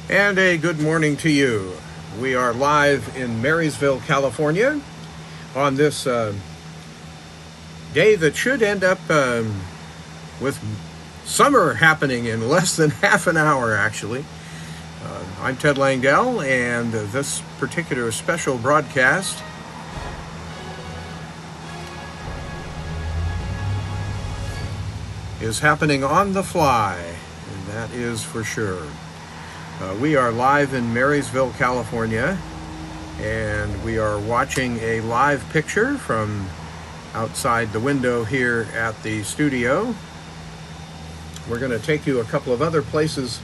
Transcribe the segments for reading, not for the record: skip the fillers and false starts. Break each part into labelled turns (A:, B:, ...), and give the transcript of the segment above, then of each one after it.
A: And a good morning to you. We are live in Marysville, California on this day that should end up with summer happening in less than half an hour, actually. I'm Ted Langdell, and this particular special broadcast is happening on the fly, and that is for sure. We are live in Marysville, California, and we are watching a live picture from outside the window here at the studio. We're going to take you a couple of other places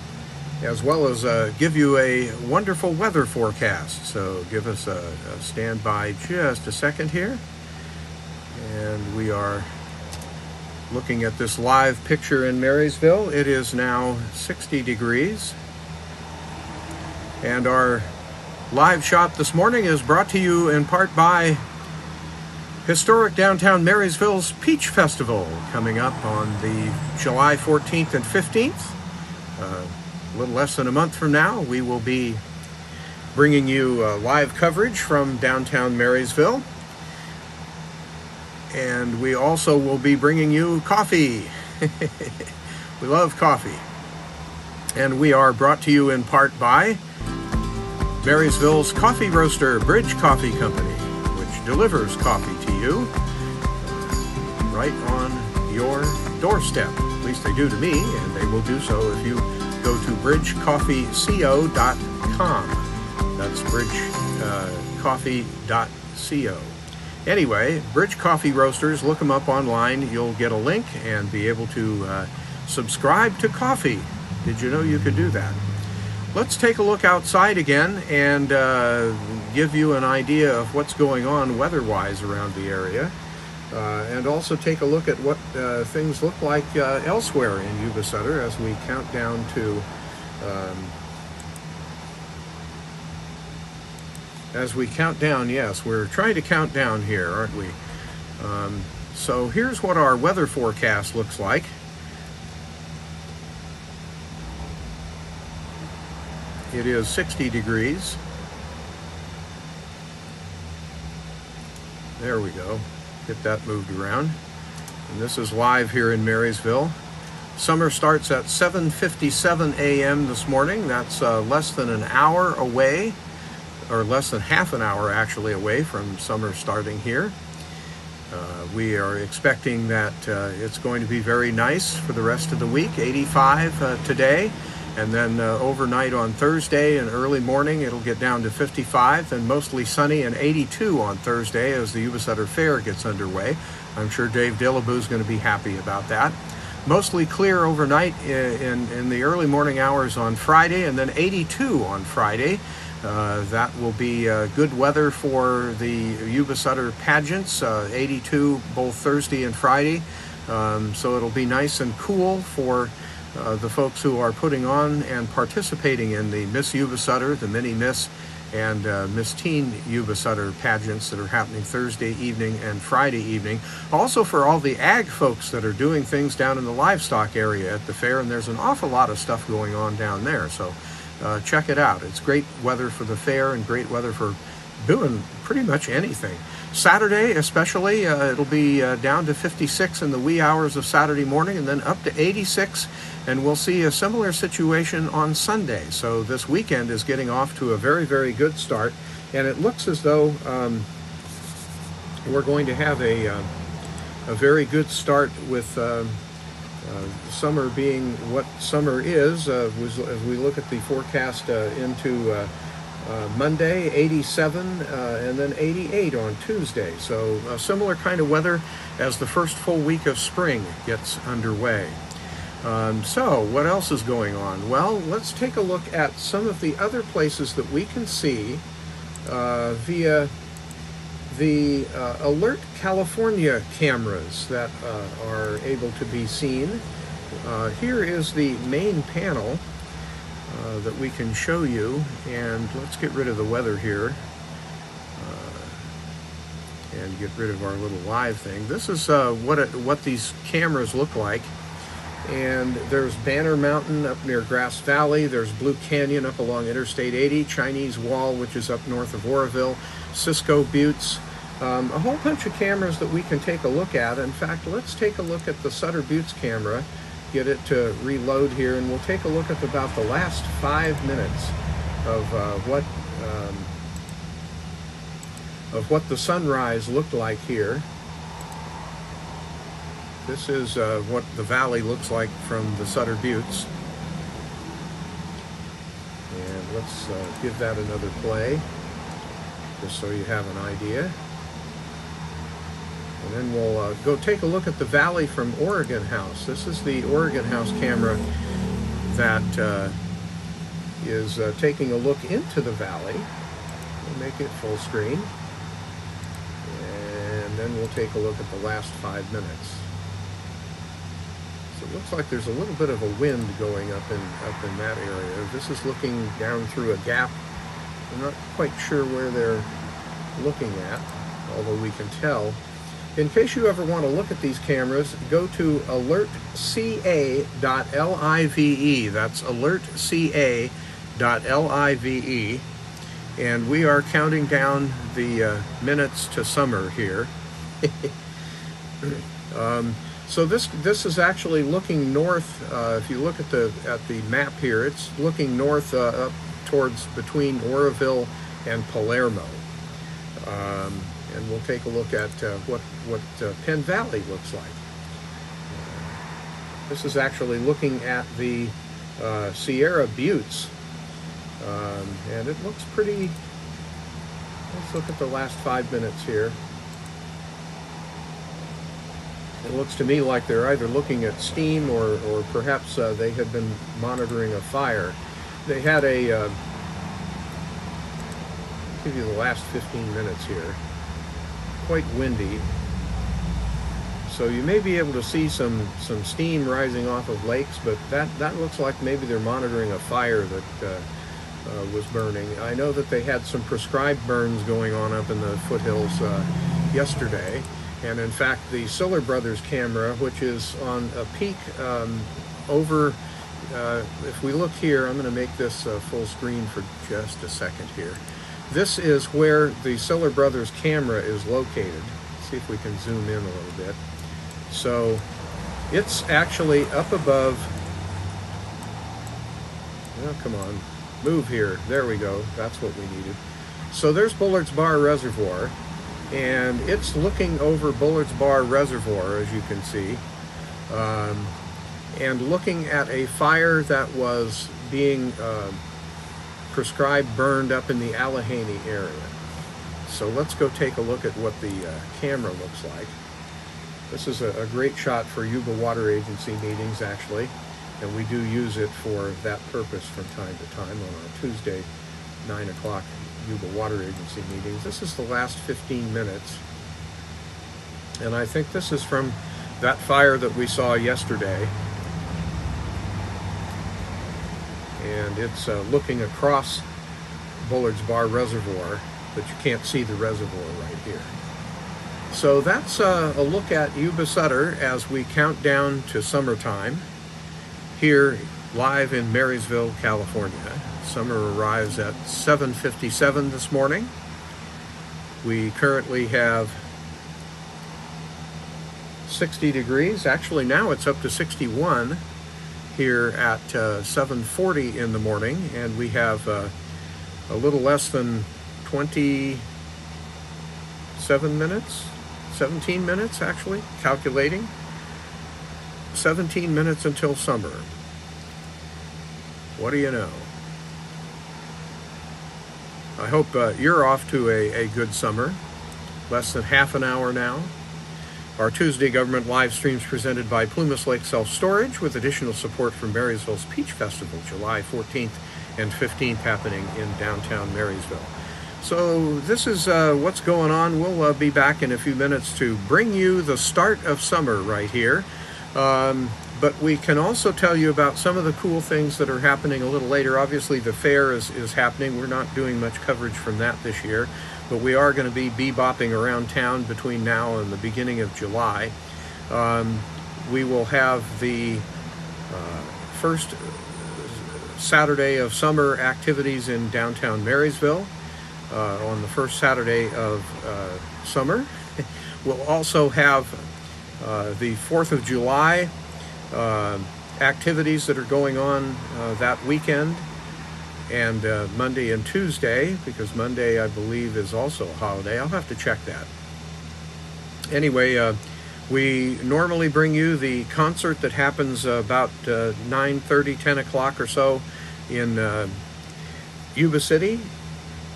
A: as well as give you a wonderful weather forecast. So give us a stand by just a second here. And we are looking at this live picture in Marysville. It is now 60 degrees. And our live shot this morning is brought to you in part by historic downtown Marysville's Peach Festival, coming up on the July 14th and 15th. A little less than a month from now, we will be bringing you live coverage from downtown Marysville. And we also will be bringing you coffee. We love coffee. And we are brought to you in part by Marysville's coffee roaster, Bridge Coffee Company, which delivers coffee to you right on your doorstep. At least they do to me, and they will do so if you go to bridgecoffeeco.com. That's bridgecoffee.co. Anyway, Bridge Coffee Roasters, look them up online. You'll get a link and be able to subscribe to coffee. Did you know you could do that? Let's take a look outside again and give you an idea of what's going on weather-wise around the area, and also take a look at what things look like elsewhere in Yuba-Sutter as we count down to yes, we're trying to count down here, aren't we? So here's what our weather forecast looks like. It is 60 degrees. There we go. Get that moved around. And this is live here in Marysville. Summer starts at 7:57 a.m. this morning. That's less than an hour away, or less than half an hour actually away from summer starting here. We are expecting that it's going to be very nice for the rest of the week. 85 today. And then overnight on Thursday and early morning, it'll get down to 55, and mostly sunny, and 82 on Thursday as the Yuba-Sutter Fair gets underway. I'm sure Dave Dillaboo is going to be happy about that. Mostly clear overnight in the early morning hours on Friday, and then 82 on Friday. That will be good weather for the Yuba-Sutter pageants, 82 both Thursday and Friday. So it'll be nice and cool for the folks who are putting on and participating in the Miss Yuba-Sutter, the Mini Miss, and Miss Teen Yuba-Sutter pageants that are happening Thursday evening and Friday evening. Also for all the ag folks that are doing things down in the livestock area at the fair, and there's an awful lot of stuff going on down there. So check it out. It's great weather for the fair and great weather for doing pretty much anything. Saturday especially, it'll be down to 56 in the wee hours of Saturday morning, and then up to 86, and we'll see a similar situation on Sunday. So this weekend is getting off to a very, very good start, and it looks as though we're going to have a very good start with summer being what summer is. As we look at the forecast into Monday, 87, and then 88 on Tuesday. So a similar kind of weather as the first full week of spring gets underway. So what else is going on? Well, let's take a look at some of the other places that we can see via the Alert California cameras that are able to be seen. Here is the main panel that we can show you, and let's get rid of the weather here and get rid of our little live thing. This is what these cameras look like. And there's Banner Mountain up near Grass Valley. There's Blue Canyon up along Interstate 80, Chinese Wall, which is up north of Oroville, Cisco Buttes, a whole bunch of cameras that we can take a look at. In fact, let's take a look at the Sutter Buttes camera, get it to reload here, and we'll take a look at about the last 5 minutes of what the sunrise looked like here. This is what the valley looks like from the Sutter Buttes. And let's give that another play, just so you have an idea. And then we'll go take a look at the valley from Oregon House. This is the Oregon House camera that is taking a look into the valley. We'll make it full screen. And then we'll take a look at the last 5 minutes. So it looks like there's a little bit of a wind going up in that area. This is looking down through a gap. I'm not quite sure where they're looking at, although we can tell. In case you ever want to look at these cameras, go to alertca.live. That's alertca.live. And we are counting down the minutes to summer here. So this is actually looking north. If you look at the map here, it's looking north up towards between Oroville and Palermo. And we'll take a look at what Penn Valley looks like. This is actually looking at the Sierra Buttes. And it looks pretty. Let's look at the last 5 minutes here. It looks to me like they're either looking at steam or perhaps they had been monitoring a fire. They had a, I'll give you the last 15 minutes here, quite windy. So you may be able to see some steam rising off of lakes, but that looks like maybe they're monitoring a fire that was burning. I know that they had some prescribed burns going on up in the foothills yesterday. And in fact, the Siller Brothers camera, which is on a peak over, if we look here, I'm going to make this full screen for just a second here. This is where the Siller Brothers camera is located. Let's see if we can zoom in a little bit. So it's actually up above, oh, come on, move here. There we go. That's what we needed. So there's Bullard's Bar Reservoir. And it's looking over Bullard's Bar Reservoir, as you can see, and looking at a fire that was being prescribed burned up in the Allegheny area. So let's go take a look at what the camera looks like. This is a great shot for Yuba Water Agency meetings, actually, and we do use it for that purpose from time to time on our Tuesday 9 o'clock Yuba Water Agency meetings. This is the last 15 minutes, and I think this is from that fire that we saw yesterday, and it's looking across Bullard's Bar Reservoir, but you can't see the reservoir right here. So that's a look at Yuba-Sutter as we count down to summertime here live in Marysville, California. Summer arrives at 7:57 this morning. We currently have 60 degrees. Actually, now it's up to 61 here at 7:40 in the morning, and we have a little less than 27 minutes, 17 minutes actually, calculating. 17 minutes until summer. What do you know? I hope you're off to a good summer. Less than half an hour now. Our Tuesday government live streams presented by Plumas Lake Self-Storage with additional support from Marysville's Peach Festival, July 14th and 15th, happening in downtown Marysville. So this is what's going on. We'll be back in a few minutes to bring you the start of summer right here. But we can also tell you about some of the cool things that are happening a little later. Obviously, the fair is happening. We're not doing much coverage from that this year, but we are going to be bebopping around town between now and the beginning of July. We will have the First Saturday of summer activities in downtown Marysville on the first Saturday of summer. We'll also have the 4th of July activities that are going on that weekend, and Monday and Tuesday, because Monday I believe is also a holiday. I'll have to check that. Anyway, we normally bring you the concert that happens about 9:30, 10 o'clock or so in Yuba City,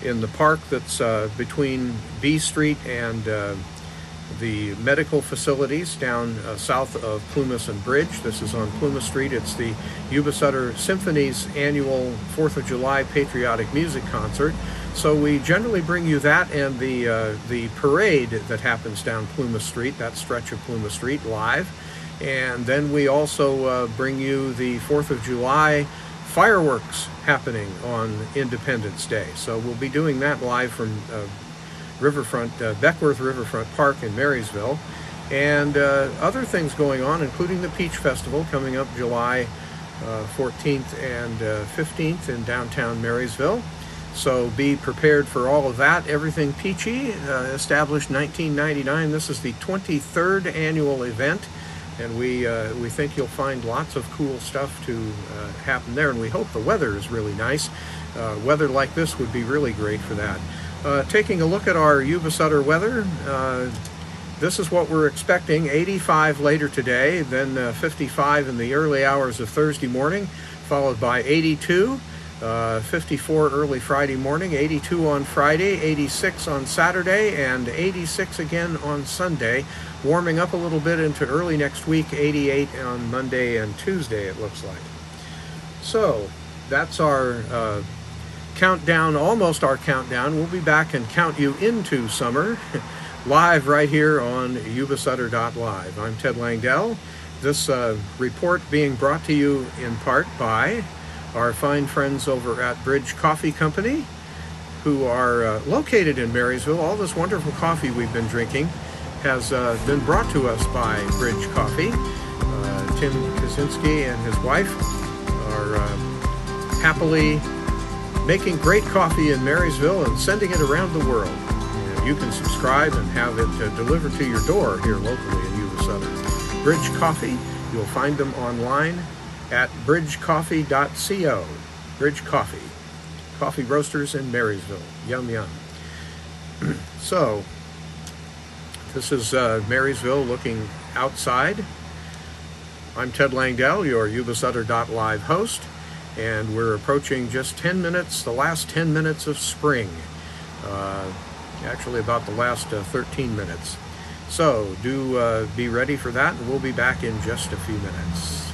A: in the park that's between B Street and the medical facilities down south of Plumas and Bridge. This is on Plumas Street. It's the Yuba-Sutter Symphony's annual 4th of July Patriotic Music Concert. So we generally bring you that and the parade that happens down Plumas Street, that stretch of Plumas Street, live. And then we also bring you the 4th of July fireworks happening on Independence Day. So we'll be doing that live from Beckworth Riverfront Park in Marysville, and other things going on, including the Peach Festival coming up July 14th and 15th in downtown Marysville. So be prepared for all of that. Everything Peachy, established 1999. This is the 23rd annual event, and we think you'll find lots of cool stuff to happen there, and we hope the weather is really nice. Weather like this would be really great for that. Taking a look at our Yuba-Sutter weather, this is what we're expecting: 85 later today, then 55 in the early hours of Thursday morning, followed by 82, 54 early Friday morning, 82 on Friday, 86 on Saturday, and 86 again on Sunday, warming up a little bit into early next week, 88 on Monday and Tuesday, it looks like. So that's our countdown, almost our countdown. We'll be back and count you into summer live right here on Yuba-Sutter.live. I'm Ted Langdell. This report being brought to you in part by our fine friends over at Bridge Coffee Company, who are located in Marysville. All this wonderful coffee we've been drinking has been brought to us by Bridge Coffee. Tim Kaczynski and his wife are happily making great coffee in Marysville and sending it around the world. And you can subscribe and have it delivered to your door here locally in Yuba-Sutter. Bridge Coffee, you'll find them online at bridgecoffee.co. Bridge Coffee. Coffee roasters in Marysville. Yum, yum. So, this is Marysville looking outside. I'm Ted Langdell, your Yuba-Sutter.live host. And we're approaching just 10 minutes, the last 10 minutes of spring. Actually about the last 13 minutes. So do be ready for that, and we'll be back in just a few minutes.